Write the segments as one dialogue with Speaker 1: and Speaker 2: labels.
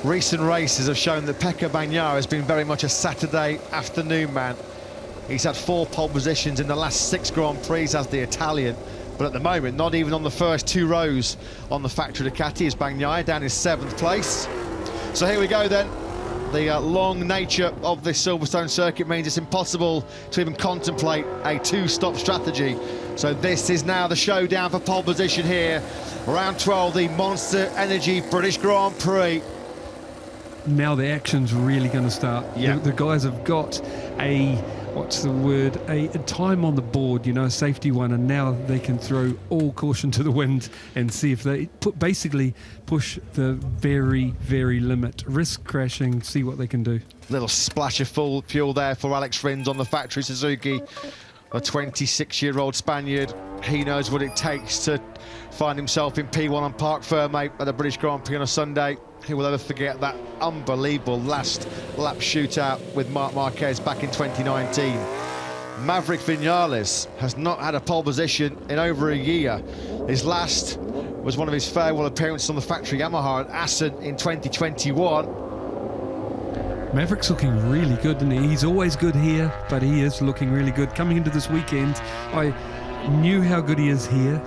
Speaker 1: Recent races have shown that Pecco Bagnaia has been very much a Saturday afternoon man. He's had 4 pole positions in the last 6 Grand Prix as the Italian, but at the moment not even on the first 2 rows on the factory Ducati is Bagnaia, down in 7th place. So here we go then. The long nature of this Silverstone circuit means it's impossible to even contemplate a 2-stop strategy. So this is now the showdown for pole position here. Round 12, the Monster Energy British Grand Prix.
Speaker 2: Now the action's really going to start.
Speaker 1: Yeah.
Speaker 2: The guys have got a time on the board, you know, a safety one, and now they can throw all caution to the wind and see if they basically push the very, very limit, risk crashing, see what they can do.
Speaker 1: Little splash of full fuel there for Alex Rins on the factory Suzuki, a 26-year-old Spaniard. He knows what it takes to find himself in P1 on Parc Ferme at the British Grand Prix on a Sunday. Who will ever forget that unbelievable last lap shootout with Marc Marquez back in 2019? Maverick Vinales has not had a pole position in over a year. His last was one of his farewell appearances on the factory Yamaha at Assen in 2021.
Speaker 2: Maverick's looking really good, isn't he? He's always good here, but he is looking really good. Coming into this weekend, I knew how good he is here.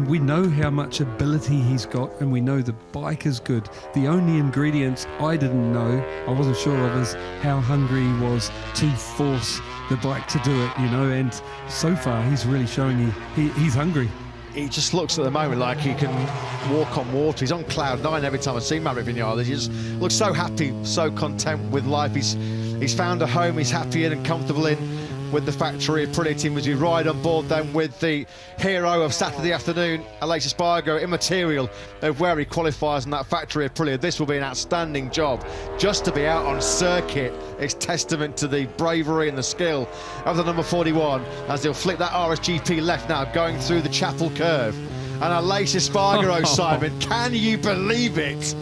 Speaker 2: We know how much ability he's got, and we know the bike is good. The only ingredients I didn't know, I wasn't sure of, is how hungry he was to force the bike to do it, you know, and so far he's really showing he's hungry.
Speaker 1: He just looks at the moment like he can walk on water. He's on cloud 9 every time I see Maverick Vinales. He just looks so happy, so content with life. He's found a home he's happy in and comfortable in with the factory Aprilia team as we ride on board then with the hero of Saturday afternoon, Aleix Espargaro, immaterial of where he qualifies in that factory Aprilia. This will be an outstanding job. Just to be out on circuit is testament to the bravery and the skill of the number 41 as he'll flick that RSGP left now, going through the Chapel curve. And Aleix Espargaro, Simon, can you believe it?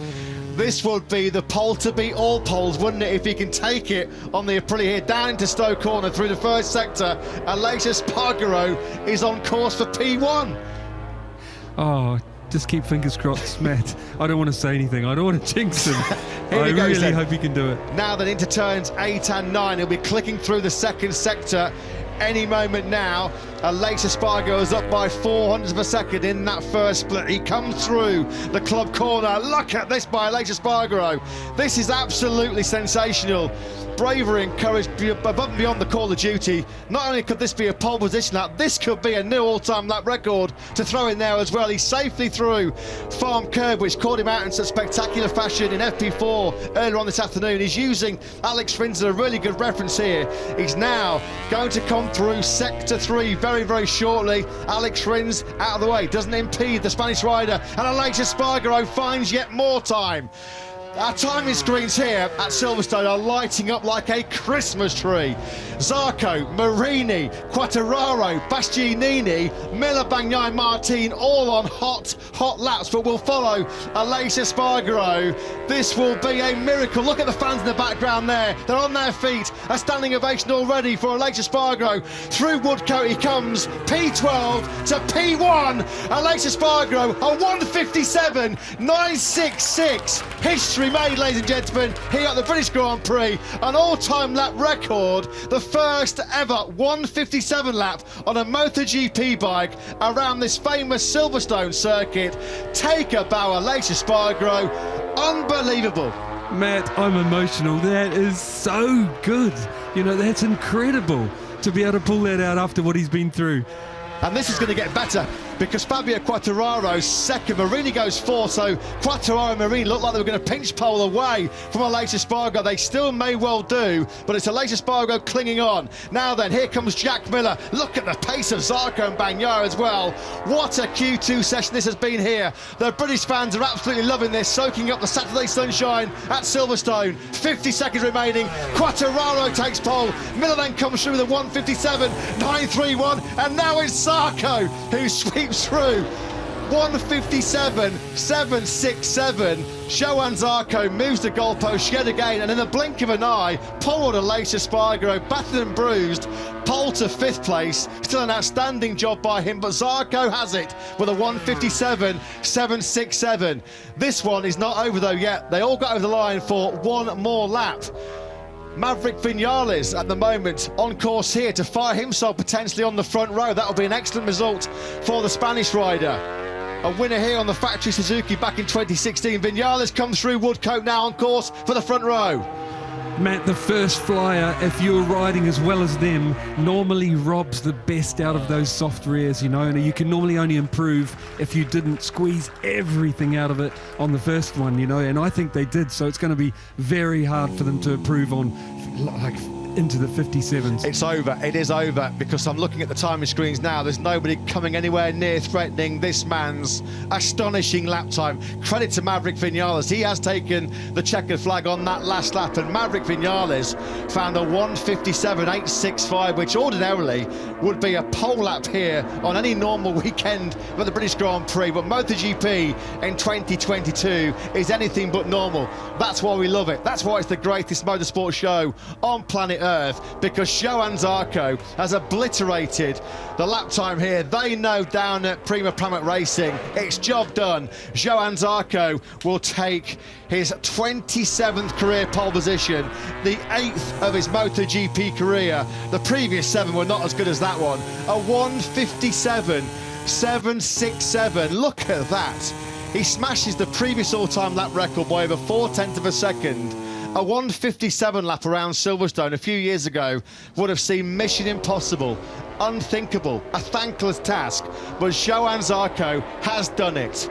Speaker 1: This would be the pole to beat all poles, wouldn't it, if he can take it on the Aprilia here, down into Stowe Corner through the first sector. Aleix Espargaro is on course for P1.
Speaker 2: Oh, just keep fingers crossed, Matt. I don't want to say anything. I don't want to jinx him. I really hope he can do it.
Speaker 1: Now then, into turns 8 and 9, he'll be clicking through the second sector any moment now. Aleix Espargaro is up by 400ths of a second in that first split. He comes through the club corner. Look at this by Aleix Espargaro. This is absolutely sensational. Bravery and courage above and beyond the call of duty. Not only could this be a pole position lap, this could be a new all-time lap record to throw in there as well. He's safely through Farm Curve, which caught him out in such spectacular fashion in FP4 earlier on this afternoon. He's using Alex Rins as a really good reference here. He's now going to come through Sector 3 very, very shortly. Alex Rins out of the way, doesn't impede the Spanish rider, and Aleix Espargaro finds yet more time. Our timing screens here at Silverstone are lighting up like a Christmas tree. Zarco, Marini, Quartararo, Bastianini, Miller, Bagnaia, Martin, all on hot laps, but will follow Aleix Espargaro. This will be a miracle. Look at the fans in the background there. They're on their feet. A standing ovation already for Aleix Espargaro. Through Woodcote he comes, P12 to P1. Aleix Espargaro, a 1:57.966. History made, ladies and gentlemen, here at the British Grand Prix. An all-time lap record, the first ever 1:57 lap on a MotoGP bike around this famous Silverstone circuit. Take a bow, Aleix Espargaro. Unbelievable.
Speaker 2: Matt, I'm emotional. That is so good. You know, that's incredible to be able to pull that out after what he's been through.
Speaker 1: And this is going to get better because Fabio Quartararo's second, Marini goes fourth, so Quartararo and Marini look like they were going to pinch pole away from Aleix Espargaro. They still may well do, but it's Aleix Espargaro clinging on. Now then, here comes Jack Miller. Look at the pace of Zarco and Bagnaia as well. What a Q2 session this has been here. The British fans are absolutely loving this, soaking up the Saturday sunshine at Silverstone. 50 seconds remaining. Quartararo takes pole. Miller then comes through with a 1:57.931, and now it's Zarco who sweeps through. 1:57.767. Johann Zarco moves the goalpost yet again, and in the blink of an eye, poor old Aleix Espargaro, battered and bruised, pole to 5th place. Still an outstanding job by him, but Zarco has it with a 1:57.767. This one is not over though yet. They all got over the line for one more lap. Maverick Vinales at the moment on course here to fire himself potentially on the front row. That will be an excellent result for the Spanish rider. A winner here on the factory Suzuki back in 2016. Vinales comes through Woodcote now on course for the front row.
Speaker 2: Matt, the first flyer, if you're riding as well as them, normally robs the best out of those soft rears, you know, and you can normally only improve if you didn't squeeze everything out of it on the first one, you know, and I think they did, so it's going to be very hard for them to improve on, like, into the 57s.
Speaker 1: It's over. It is over, because I'm looking at the timing screens now. There's nobody coming anywhere near threatening this man's astonishing lap time. Credit to Maverick Vinales. He has taken the checkered flag on that last lap, and Maverick Vinales found a 1:57.865, which ordinarily would be a pole lap here on any normal weekend for the British Grand Prix, but MotoGP in 2022 is anything but normal. That's why we love it. That's why it's the greatest motorsport show on planet Earth, because Johann Zarco has obliterated the lap time here. They know down at Prima Pramit Racing it's job done. Johann Zarco will take his 27th career pole position, the 8th of his MotoGP career. The previous 7 were not as good as that one. A 1:57.767. Look at that. He smashes the previous all-time lap record by over 0.4 of a second. A 1:57 lap around Silverstone a few years ago would have seemed mission impossible, unthinkable, a thankless task, but Johann Zarco has done it.